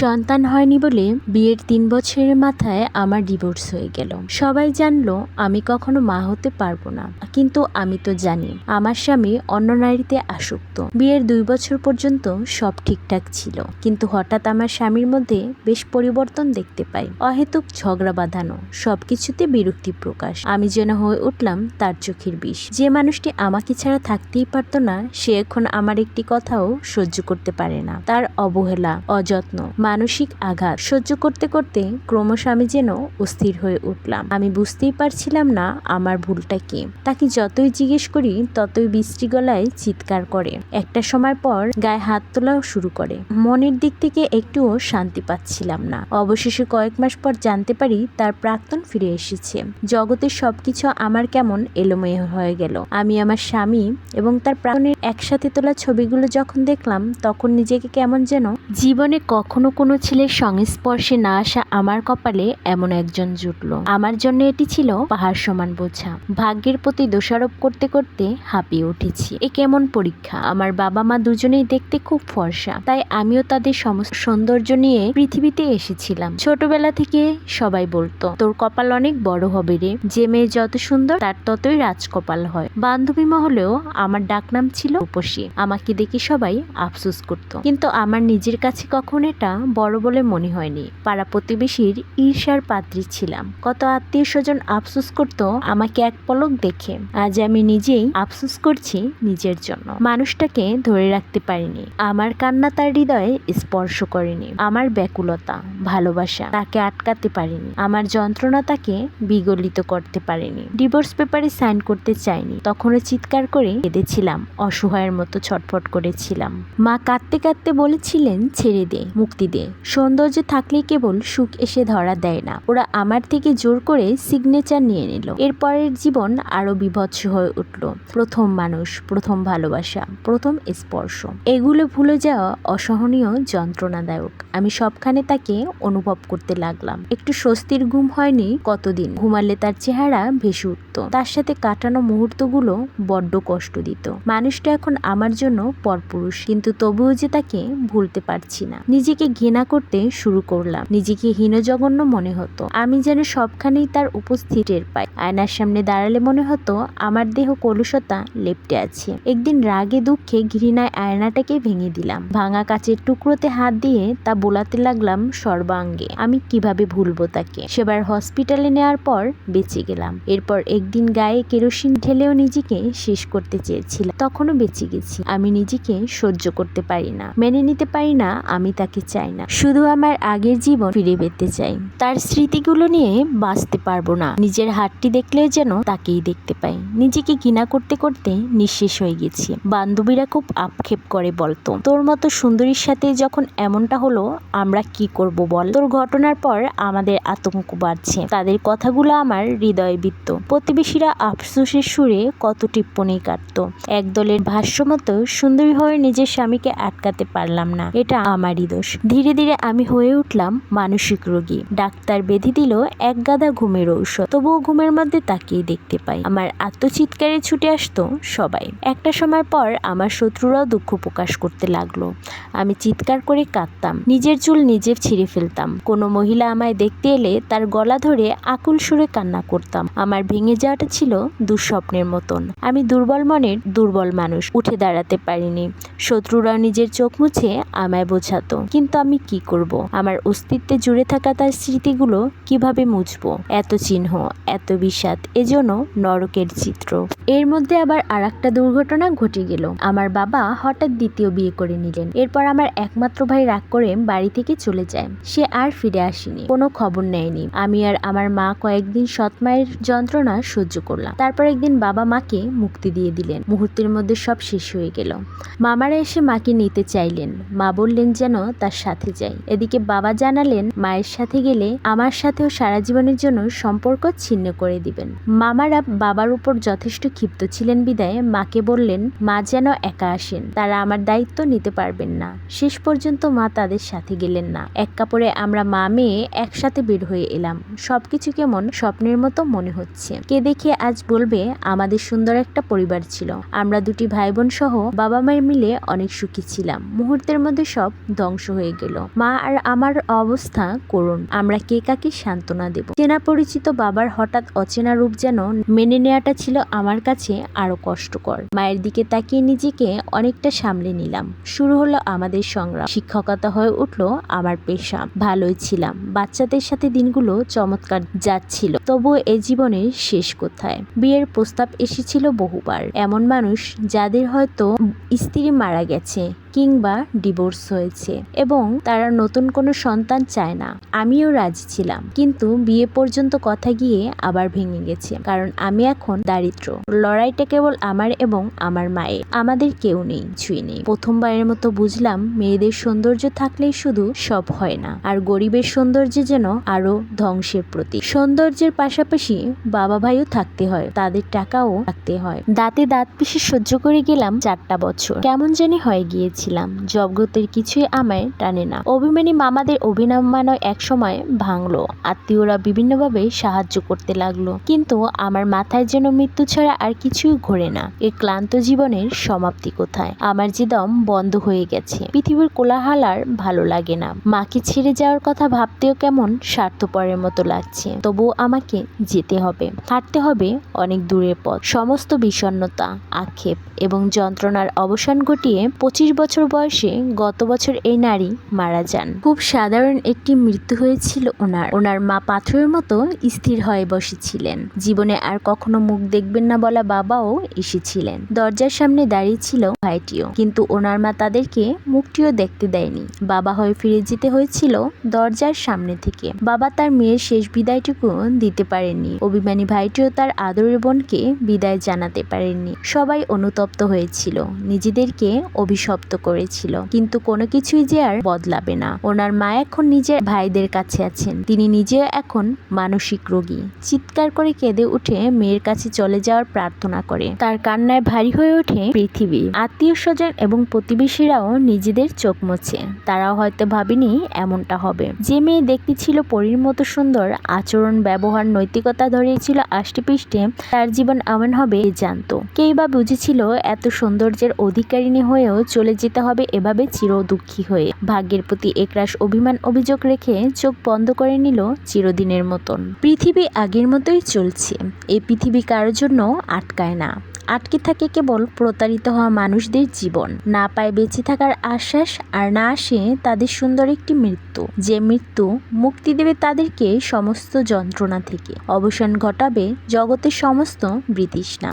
সন্তান হয়নি বলে বিয়ের ৩ বছরের মাথায় আমার ডিভোর্স হয়ে গেল। সবাই জানলো আমি কখনো মা হতে পারবো না, কিন্তু আমি তো জানি আমার স্বামী অন্য নারীতে আসক্ত। বিয়ের ২ বছর পর্যন্ত সব ঠিকঠাক ছিল, কিন্তু হঠাৎ আমার স্বামীর মধ্যে বেশ পরিবর্তন দেখতে পাই। অহেতুক ঝগড়া বাঁধানো, সবকিছুতে বিরক্তি প্রকাশ। আমি যেন হয়ে উঠলাম তার চোখের বিষ। যে মানুষটি আমাকে ছাড়া থাকতেই পারতো না, সে এখন আমার একটি কথাও সহ্য করতে পারে না। তার অবহেলা, অযত্ন, মানসিক আঘাত সহ্য করতে করতে ক্রমশ আমি যেন অস্থির হয়ে উঠলাম। আমি বুঝতেই পারছিলাম না আমার ভুলটা কি। তাকে যতই জিজ্ঞেস করি ততই বিশ্রী গলায় চিৎকার করে। একটা সময় পর গায়ে হাত তোলাও শুরু করে। মনের দিক থেকে একটুও শান্তি পাচ্ছিলাম না। অবশেষে কয়েক মাস পর জানতে পারি তার প্রাক্তন ফিরে এসেছে। জগতের সবকিছু আমার কেমন এলোমেলো হয়ে গেল। আমি আমার স্বামী এবং তার প্রাক্তনের একসাথে তোলা ছবিগুলো যখন দেখলাম, তখন নিজেকে কেমন যেন জীবনে কখনো কোনো ছেলের সংস্পর্শে না আসা আমার কপালে এমন একজন জুটলো। আমার জন্য এটি ছিল পাহাড় সমান বোঝা। ভাগ্যের প্রতি দোষারোপ করতে করতে হাঁপিয়ে উঠেছি। এ কেমন পরীক্ষা! আমার বাবা মা দুজনেই দেখতে খুব ফর্সা, তাই আমিও তাদের সমস্ত সৌন্দর্য নিয়ে পৃথিবীতে এসেছিলাম। ছোটবেলা থেকে সবাই বলতো, তোর কপাল অনেক বড় হবে রে, যে মেয়ে যত সুন্দর তার ততই রাজকপাল হয়। বান্ধবী মহলেও আমার ডাকনাম ছিল রূপসী। আমাকে দেখে সবাই আফসোস করত, কিন্তু আমার নিজের কাছে কখন এটা বড় বলে মনে হয়নি। পাড়া প্রতিবেশীর ঈর্ষার পাত্রী ছিলাম। কত আত্মীয় স্বজন আফসোস করত আমাকে এক পলক দেখে। আজ আমি নিজেই আফসোস করছি নিজের জন্য। মানুষটাকে ধরে রাখতে পারিনি। আমার কান্না তার হৃদয়ে স্পর্শ করেনি। আমার ব্যাকুলতা, ভালোবাসা তাকে আটকাতে পারিনি। আমার যন্ত্রণা তাকে বিগলিত করতে পারেনি। ডিভোর্স পেপারে সাইন করতে চাইনি। তখনও চিৎকার করে কেঁদেছিলাম, অসহায়ের মতো ছটফট করেছিলাম। মা কাঁদতে কাঁদতে বলেছিলেন, ছেড়ে দে, মুক্তি দে। সৌন্দর্য থাকলেই কেবল সুখ এসে ধরা দেয় না। ওরা আমার থেকে জোর করে সিগনেচার নিয়ে নিল। এরপরের জীবন আরো বিভৎস হয়ে উঠল। প্রথম মানুষ, প্রথম ভালোবাসা, প্রথম স্পর্শ, এগুলো ভুলে যাওয়া অসহনীয় যন্ত্রণাদায়ক। আমি সবখানে তাকে অনুভব করতে লাগলাম। একটু স্বস্তির ঘুম হয়নি কতদিন। ঘুমালে তার চেহারা ভেসে উঠত। তার সাথে কাটানো মুহূর্তগুলো বড্ড কষ্ট দিত। মানুষটা এখন আমার জন্য পরপুরুষ, কিন্তু তবুও যে তাকে ভুলতে পারছি না। নিজেকে ঘৃণা করতে শুরু করলাম। নিজেকে হীনজঘন্য মনে হতো। আমি যেন সবখানেই তার উপস্থিতি টের পাই। আয়নার সামনে দাঁড়ালে মনে হতো আমার দেহ কলুষতা লেপ্টে আছে। একদিন রাগে দুঃখে ঘৃণায় আয়নাটাকে ভেঙে দিলাম। ভাঙা কাচের টুকরোতে হাত দিয়ে তা বোলাতে লাগলাম সর্বাঙ্গে। আমি কিভাবে ভুলবো তাকে? সেবার হসপিটালে নেওয়ার পর বেঁচে গেলাম। এরপর একদিন গায়ে কেরোসিন ঢেলেও নিজেকে শেষ করতে চেয়েছিলাম, তখনও বেঁচে গেছি। আমি নিজেকে সহ্য করতে পারি না, মেনে নিতে পারি না। আমি তাকে চাই না, শুধু আমার আগের জীবন ফিরে পেতে চাই। তার স্মৃতিগুলো নিয়ে বাঁচতে পারবো না। নিজের হাতটি দেখলেও যেন তাকেই দেখতে পাই। নিজেকে ঘৃণা করতে করতে নিঃশেষ হয়ে গেছি। বান্ধবীরা খুব আক্ষেপ করে, বলতো, তোর মতো সুন্দরীর সাথে যখন এমনটা হলো আমরা কি করব বল? তোর ঘটনার পর আমাদের আতঙ্ক বাড়ছে। তাদের কথাগুলো আমার হৃদয়ে বিদ্ধ। প্রতিবেশীরা আফসোসের সুরে কত টিপ্পনি কাটত। একদলের ভাষ্যমতো সুন্দরী হয়ে নিজের স্বামীকে আটকাতে পারলাম না, এটা আমারই দোষ। ধীরে ধীরে আমি হয়ে উঠলাম মানসিক রোগী। ডাক্তার বেঁধে দিল এক গাদা ঘুমের ঔষধ, তবুও ঘুমের মধ্যে তাকেই দেখতে পাই। আমার আত্মচিৎকারে ছুটে আসতো সবাই। একটা সময় পর আমার শত্রুরাও দুঃখ প্রকাশ করতে লাগলো। আমি চিৎকার করে কাঁদতাম, নিজের চুল নিজে ছিঁড়ে ফেলতাম। কোনো মহিলা আমায় দেখতে এলে তার গলা ধরে আকুল সুরে কান্না করতাম। আমার ভেঙে যাওয়াটা ছিল দুঃস্বপ্নের মতন। আমি দুর্বল মনের দুর্বল মানুষ, উঠে দাঁড়াতে পারিনি। শত্রুরা নিজের চোখ মুছে আমায় বোঝাতো, কিন্তু আমি কি করব? আমার অস্তিত্বে জুড়ে থাকা তার স্মৃতিগুলো কিভাবে মুছবো? এত চিহ্ন, এত বিষাদ, এজন্য নরকের চিত্র। এর মধ্যে আবার আরেকটা দুর্ঘটনা ঘটে গেল। আমার বাবা হঠাৎ দ্বিতীয় বিয়ে করে নিলেন। এরপর আমার একমাত্র ভাই রাগ করে বাড়ি থেকে চলে যায়। সে আর ফিরে আসেনি, কোনো খবর নেয়নি। আমি আর আমার মা কয়েকদিন সৎ মায়ের যন্ত্রণা সহ্য করলাম। তারপর একদিন বাবা মাকে মুক্তি দিয়ে দিলেন। মুহূর্তের মধ্যে সব শেষ হয়ে গেল। মামারা এসে মাকে নিতে চাইলেন। মা বললেন যেন তার সাথে যাই। এদিকে বাবা জানালেন মায়ের সাথে গেলে আমার সাথেও সারা জীবনের জন্য সম্পর্ক ছিন্ন করে দিবেন। মামারা বাবার উপর যথেষ্ট ক্ষিপ্ত ছিলেন বিদায় মাকে বললেন মা যেন একা আসেন, তারা আমার দায়িত্ব নিতে পারবেন না। শেষ পর্যন্ত মা তাদের সাথে গেলেন না। এক কাপড়ে আমরা মা মেয়ে একসাথে বের হয়ে এলাম। সবকিছু কেমন স্বপ্নের মতো মনে হচ্ছে। কে দেখে আজ বলবে আমাদের সুন্দর একটা পরিবার ছিল। আমরা দুটি ভাই বোন সহ বাবা মায়ের মিলে অনেক সুখী ছিলাম। মুহূর্তের মধ্যে সব ধ্বংস হয়ে গেল। এলো। মা আর আমার অবস্থা করুণ। আমরা কে কাকে সান্ত্বনা দেব? চেনা পরিচিত বাবার হঠাৎ অচেনা রূপ যেন মেনে নেওয়াটা ছিল আমার কাছে আরো কষ্টকর। মায়ের দিকে তাকিয়ে নিজেকে অনেকটা সামলে নিলাম। শুরু হলো আমাদের সংগ্রাম। শিক্ষকতা হয়ে উঠলো আমার পেশা। ভালোই ছিলাম, বাচ্চাদের সাথে দিনগুলো চমৎকার যাচ্ছিল। তবুও এ জীবনের শেষ কোথায়? বিয়ের প্রস্তাব এসেছিল বহুবার। এমন মানুষ যাদের হয়তো স্ত্রী মারা গেছে কিংবা ডিভোর্স হয়েছে এবং তারা নতুন কোনো সন্তান চায় না। আমিও রাজি ছিলাম, কিন্তু বিয়ে পর্যন্ত কথা গিয়ে আবার ভেঙে গেছে। কারণ আমি এখন দারিদ্র। লড়াইটা কেবল আমার এবং আমার মায়ের। আমাদের কেউ নেই, ছুঁয়ে নেই। প্রথমবারের মতো বুঝলাম মেয়েদের সৌন্দর্য থাকলেই শুধু সব হয় না, আর গরিবের সৌন্দর্য যেন আরো ধ্বংসের প্রতীক। সৌন্দর্যের পাশাপাশি বাবা ভাইও থাকতে হয়, তাদের টাকাও থাকতে হয়। দাঁতে দাঁত পিষে সহ্য করে গেলাম 4টা বছর। কেমন জানি হয়ে গিয়েছিলাম। জগতের কিছুই আমায় টানে না। অভিমানী মামাদের অভিনয় এক সময় ভাঙলো। আত্মীয়রা বিভিন্নভাবে সাহায্য করতে লাগলো, কিন্তু আমার মাথায় যেন মৃত্যু ছাড়া আর কিছুই ঘোরে না। এই ক্লান্ত জীবনের সমাপ্তি কোথায়? আমার যে দম বন্ধ হয়ে গেছে। পৃথিবীর কোলাহল আর ভালো লাগে না। মাকে ছেড়ে যাওয়ার কথা ভাবতেও কেমন স্বার্থপরের মতো লাগছে। তবুও আমাকে যেতে হবে, হাঁটতে হবে অনেক দূরের পথ। সমস্ত বিষণ্ণতা, আক্ষেপ এবং যন্ত্রণার অবসান ঘটিয়ে 25 বছর বয়সে গত বছর এই নারী মারা যান। খুব সাধারণ একটি মৃত্যু হয়েছিল ওনার মা পাথরের মতো স্থির হয়ে বসেছিলেন। জীবনে আর কখনো মুখ দেখবেন না বলা বাবাও এসেছিলেন। দরজার সামনে দাঁড়িয়ে ছিল ভাইটিও, কিন্তু ওনার মা তাদেরকে মুখটিও দেখতে দেয়নি। বাবা হয়ে ফিরে যেতে হয়েছিল দরজার সামনে থেকে। বাবা তার মেয়ের শেষ বিদায়টুকু দিতে পারেননি। অভিমানী ভাইটিও তার আদরের বোনকে বিদায় জানাতে পারেননি। সবাই অনুতপ্ত হয়েছিল, নিজেদেরকে অভিশপ্ত করেছিল, কিন্তু কোনো কিছুই যে আর বদলাবে না। ওনার মা এখন নিজের ভাইদের কাছে আছেন। তিনি নিজেও এখন মানসিক রোগী। চিৎকার করে কেঁদে উঠে মেয়ের কাছে চলে যাওয়ার প্রার্থনা করে। তার কান্নায় ভারী হয়ে ওঠে পৃথিবী। আত্মীয় স্বজন এবং প্রতিবেশীরাও নিজেদের চোখ মোছে। তারাও হয়তো ভাবেনি এমনটা হবে। যে মেয়ে দেখতে ছিল পরীর মতো সুন্দর, আচরণ, ব্যবহার, নৈতিকতা ধরিয়েছিল আষ্টেপৃষ্ঠে, তার জীবন এমন হবে জানতো। কেই বা বুঝেছিল এত সৌন্দর্যের অধিকারিণী হয়েও চলে যেতে হবে এভাবে চির দুঃখী হয়ে। ভাগ্যের প্রতি একরাশ অভিমান অভিযোগ রেখে চোখ বন্ধ করে নিল চিরদিনের মতন। পৃথিবী আগের মতোই চলছে। এই পৃথিবী কারোর জন্য আটকায় না, আটকে থাকে কেবল প্রতারিত হওয়া মানুষদের জীবন। না পায় বেঁচে থাকার আশ্বাস, আর না আসে তাদের সুন্দর একটি মৃত্যু, যে মৃত্যু মুক্তি দেবে তাদেরকে সমস্ত যন্ত্রণা থেকে, অবসান ঘটাবে জগতের সমস্ত বিতৃষ্ণা।